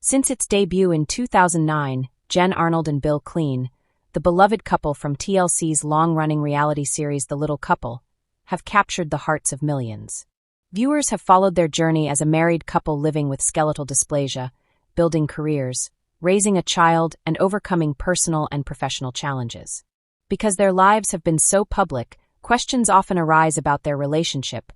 Since its debut in 2009, Jen Arnold and Bill Clean, the beloved couple from TLC's long-running reality series The Little Couple, have captured the hearts of millions. Viewers have followed their journey as a married couple living with skeletal dysplasia, building careers, raising a child, and overcoming personal and professional challenges. Because their lives have been so public, questions often arise about their relationship,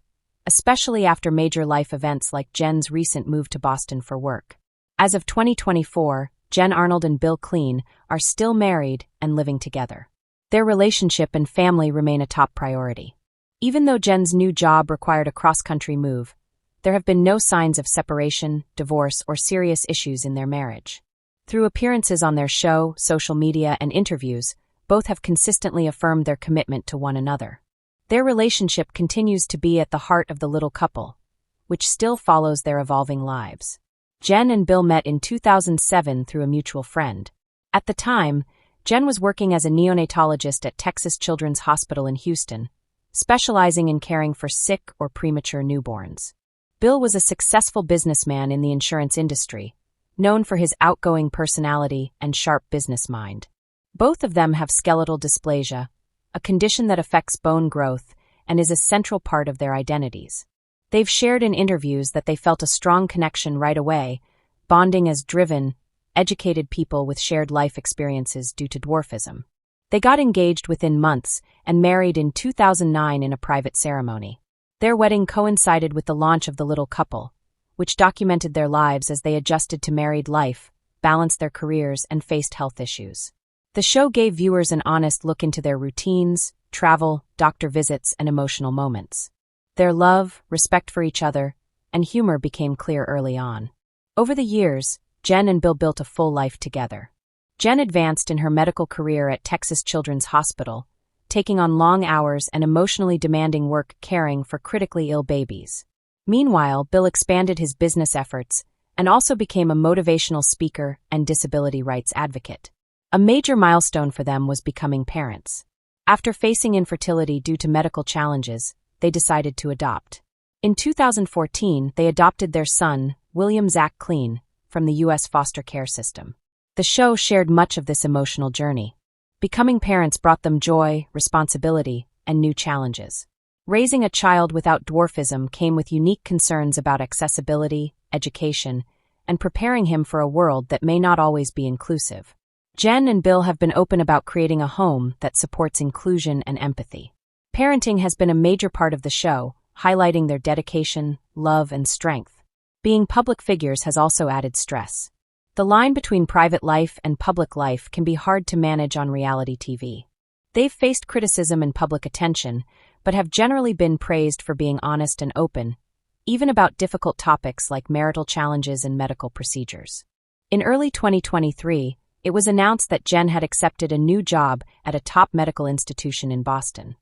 especially after major life events like Jen's recent move to Boston for work. As of 2024, Jen Arnold and Bill Clean are still married and living together. Their relationship and family remain a top priority. Even though Jen's new job required a cross-country move, there have been no signs of separation, divorce, or serious issues in their marriage. Through appearances on their show, social media, and interviews, both have consistently affirmed their commitment to one another. Their relationship continues to be at the heart of The Little Couple, which still follows their evolving lives. Jen and Bill met in 2007 through a mutual friend. At the time, Jen was working as a neonatologist at Texas Children's Hospital in Houston, specializing in caring for sick or premature newborns. Bill was a successful businessman in the insurance industry, known for his outgoing personality and sharp business mind. Both of them have skeletal dysplasia, a condition that affects bone growth and is a central part of their identities. They've shared in interviews that they felt a strong connection right away, bonding as driven, educated people with shared life experiences due to dwarfism. They got engaged within months and married in 2009 in a private ceremony. Their wedding coincided with the launch of The Little Couple, which documented their lives as they adjusted to married life, balanced their careers, and faced health issues. The show gave viewers an honest look into their routines, travel, doctor visits, and emotional moments. Their love, respect for each other, and humor became clear early on. Over the years, Jen and Bill built a full life together. Jen advanced in her medical career at Texas Children's Hospital, taking on long hours and emotionally demanding work caring for critically ill babies. Meanwhile, Bill expanded his business efforts and also became a motivational speaker and disability rights advocate. A major milestone for them was becoming parents. After facing infertility due to medical challenges, they decided to adopt. In 2014, they adopted their son, William Zach Clean, from the U.S. foster care system. The show shared much of this emotional journey. Becoming parents brought them joy, responsibility, and new challenges. Raising a child without dwarfism came with unique concerns about accessibility, education, and preparing him for a world that may not always be inclusive. Jen and Bill have been open about creating a home that supports inclusion and empathy. Parenting has been a major part of the show, highlighting their dedication, love, and strength. Being public figures has also added stress. The line between private life and public life can be hard to manage on reality TV. They've faced criticism and public attention, but have generally been praised for being honest and open, even about difficult topics like marital challenges and medical procedures. In early 2023, it was announced that Jen had accepted a new job at a top medical institution in Boston.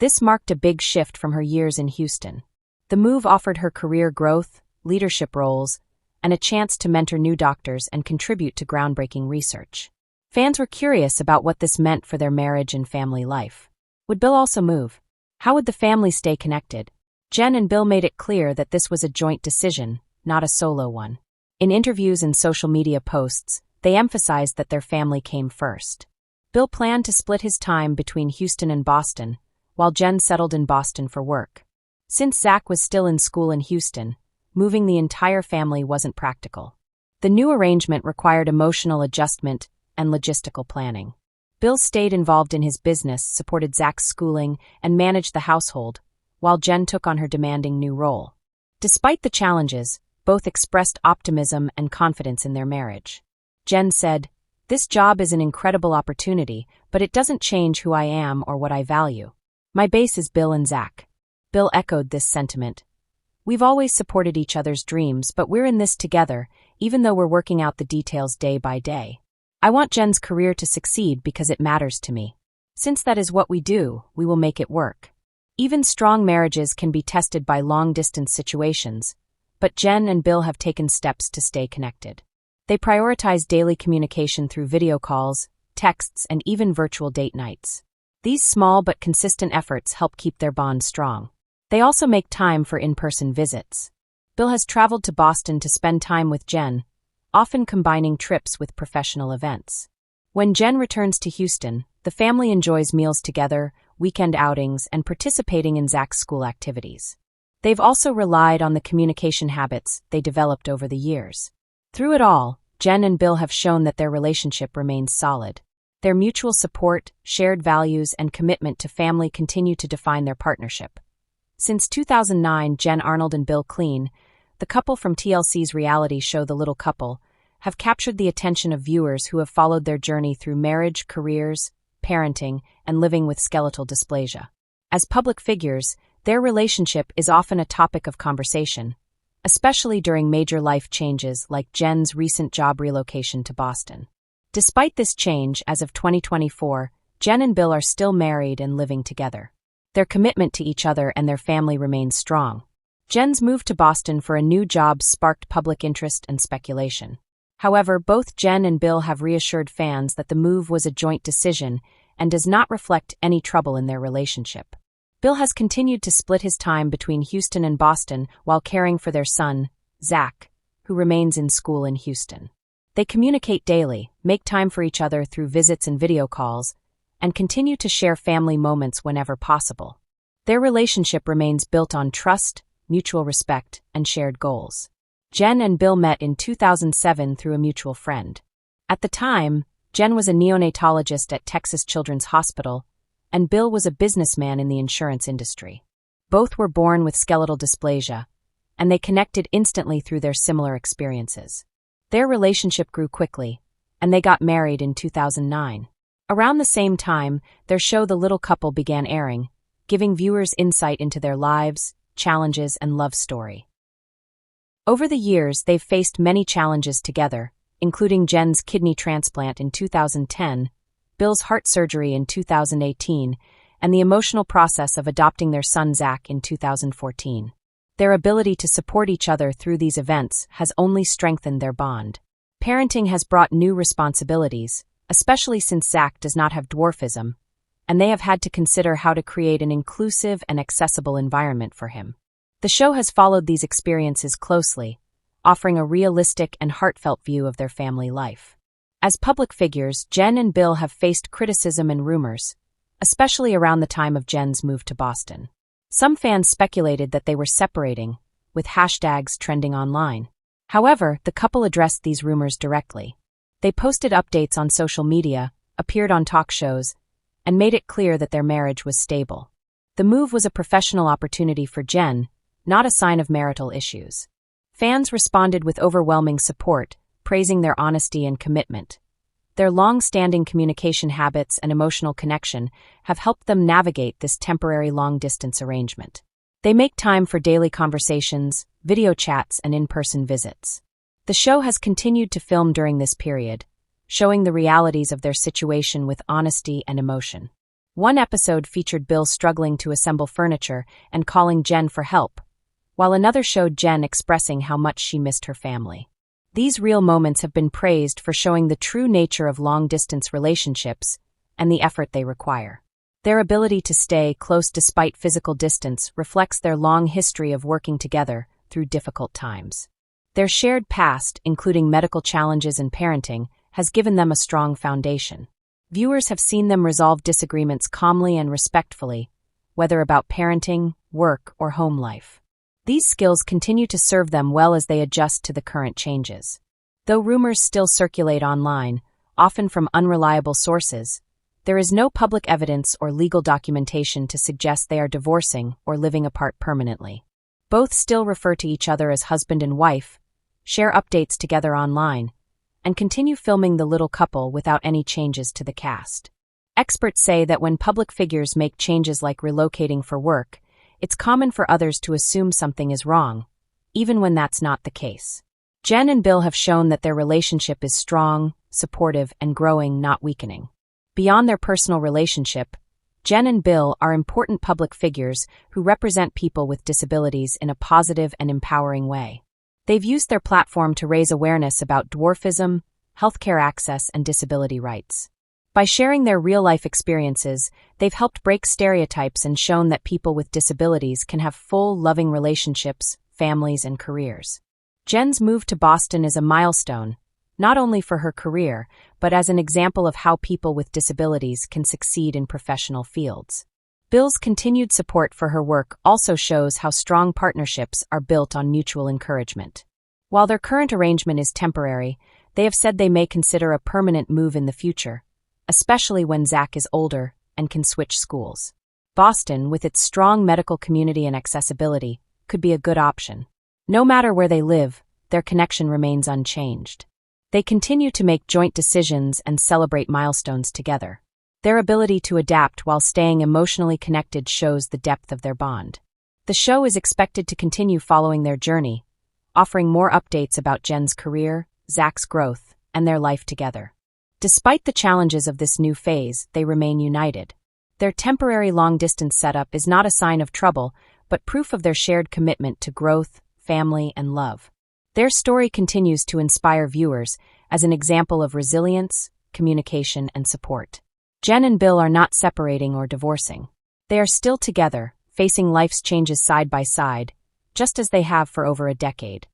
This marked a big shift from her years in Houston. The move offered her career growth, leadership roles, and a chance to mentor new doctors and contribute to groundbreaking research. Fans were curious about what this meant for their marriage and family life. Would Bill also move? How would the family stay connected? Jen and Bill made it clear that this was a joint decision, not a solo one. In interviews and social media posts, they emphasized that their family came first. Bill planned to split his time between Houston and Boston, while Jen settled in Boston for work. Since Zach was still in school in Houston, moving the entire family wasn't practical. The new arrangement required emotional adjustment and logistical planning. Bill stayed involved in his business, supported Zach's schooling, and managed the household, while Jen took on her demanding new role. Despite the challenges, both expressed optimism and confidence in their marriage. Jen said, "This job is an incredible opportunity, but it doesn't change who I am or what I value. My base is Bill and Zach." Bill echoed this sentiment. "We've always supported each other's dreams, but we're in this together, even though we're working out the details day by day. I want Jen's career to succeed because it matters to me. Since that is what we do, we will make it work." Even strong marriages can be tested by long-distance situations, but Jen and Bill have taken steps to stay connected. They prioritize daily communication through video calls, texts, and even virtual date nights. These small but consistent efforts help keep their bond strong. They also make time for in-person visits. Bill has traveled to Boston to spend time with Jen, often combining trips with professional events. When Jen returns to Houston, the family enjoys meals together, weekend outings, and participating in Zach's school activities. They've also relied on the communication habits they developed over the years. Through it all, Jen and Bill have shown that their relationship remains solid. Their mutual support, shared values, and commitment to family continue to define their partnership. Since 2009, Jen Arnold and Bill Clean, the couple from TLC's reality show The Little Couple, have captured the attention of viewers who have followed their journey through marriage, careers, parenting, and living with skeletal dysplasia. As public figures, their relationship is often a topic of conversation, especially during major life changes like Jen's recent job relocation to Boston. Despite this change, as of 2024, Jen and Bill are still married and living together. Their commitment to each other and their family remains strong. Jen's move to Boston for a new job sparked public interest and speculation. However, both Jen and Bill have reassured fans that the move was a joint decision and does not reflect any trouble in their relationship. Bill has continued to split his time between Houston and Boston while caring for their son, Zach, who remains in school in Houston. They communicate daily, make time for each other through visits and video calls, and continue to share family moments whenever possible. Their relationship remains built on trust, mutual respect, and shared goals. Jen and Bill met in 2007 through a mutual friend. At the time, Jen was a neonatologist at Texas Children's Hospital, and Bill was a businessman in the insurance industry. Both were born with skeletal dysplasia, and they connected instantly through their similar experiences. Their relationship grew quickly, and they got married in 2009. Around the same time, their show The Little Couple began airing, giving viewers insight into their lives, challenges, and love story. Over the years, they've faced many challenges together, including Jen's kidney transplant in 2010, Bill's heart surgery in 2018, and the emotional process of adopting their son Zach in 2014. Their ability to support each other through these events has only strengthened their bond. Parenting has brought new responsibilities, especially since Zach does not have dwarfism, and they have had to consider how to create an inclusive and accessible environment for him. The show has followed these experiences closely, offering a realistic and heartfelt view of their family life. As public figures, Jen and Bill have faced criticism and rumors, especially around the time of Jen's move to Boston. Some fans speculated that they were separating, with hashtags trending online. However, the couple addressed these rumors directly. They posted updates on social media, appeared on talk shows, and made it clear that their marriage was stable. The move was a professional opportunity for Jen, not a sign of marital issues. Fans responded with overwhelming support, praising their honesty and commitment. Their long-standing communication habits and emotional connection have helped them navigate this temporary long-distance arrangement. They make time for daily conversations, video chats, and in-person visits. The show has continued to film during this period, showing the realities of their situation with honesty and emotion. One episode featured Bill struggling to assemble furniture and calling Jen for help, while another showed Jen expressing how much she missed her family. These real moments have been praised for showing the true nature of long-distance relationships and the effort they require. Their ability to stay close despite physical distance reflects their long history of working together through difficult times. Their shared past, including medical challenges and parenting, has given them a strong foundation. Viewers have seen them resolve disagreements calmly and respectfully, whether about parenting, work, or home life. These skills continue to serve them well as they adjust to the current changes. Though rumors still circulate online, often from unreliable sources, there is no public evidence or legal documentation to suggest they are divorcing or living apart permanently. Both still refer to each other as husband and wife, share updates together online, and continue filming The Little Couple without any changes to the cast. Experts say that when public figures make changes like relocating for work, it's common for others to assume something is wrong, even when that's not the case. Jen and Bill have shown that their relationship is strong, supportive, and growing, not weakening. Beyond their personal relationship, Jen and Bill are important public figures who represent people with disabilities in a positive and empowering way. They've used their platform to raise awareness about dwarfism, healthcare access, and disability rights. By sharing their real-life experiences, they've helped break stereotypes and shown that people with disabilities can have full, loving relationships, families, and careers. Jen's move to Boston is a milestone, not only for her career, but as an example of how people with disabilities can succeed in professional fields. Bill's continued support for her work also shows how strong partnerships are built on mutual encouragement. While their current arrangement is temporary, they have said they may consider a permanent move in the future, especially when Zach is older and can switch schools. Boston, with its strong medical community and accessibility, could be a good option. No matter where they live, their connection remains unchanged. They continue to make joint decisions and celebrate milestones together. Their ability to adapt while staying emotionally connected shows the depth of their bond. The show is expected to continue following their journey, offering more updates about Jen's career, Zach's growth, and their life together. Despite the challenges of this new phase, they remain united. Their temporary long-distance setup is not a sign of trouble, but proof of their shared commitment to growth, family, and love. Their story continues to inspire viewers as an example of resilience, communication, and support. Jen and Bill are not separating or divorcing. They are still together, facing life's changes side by side, just as they have for over a decade.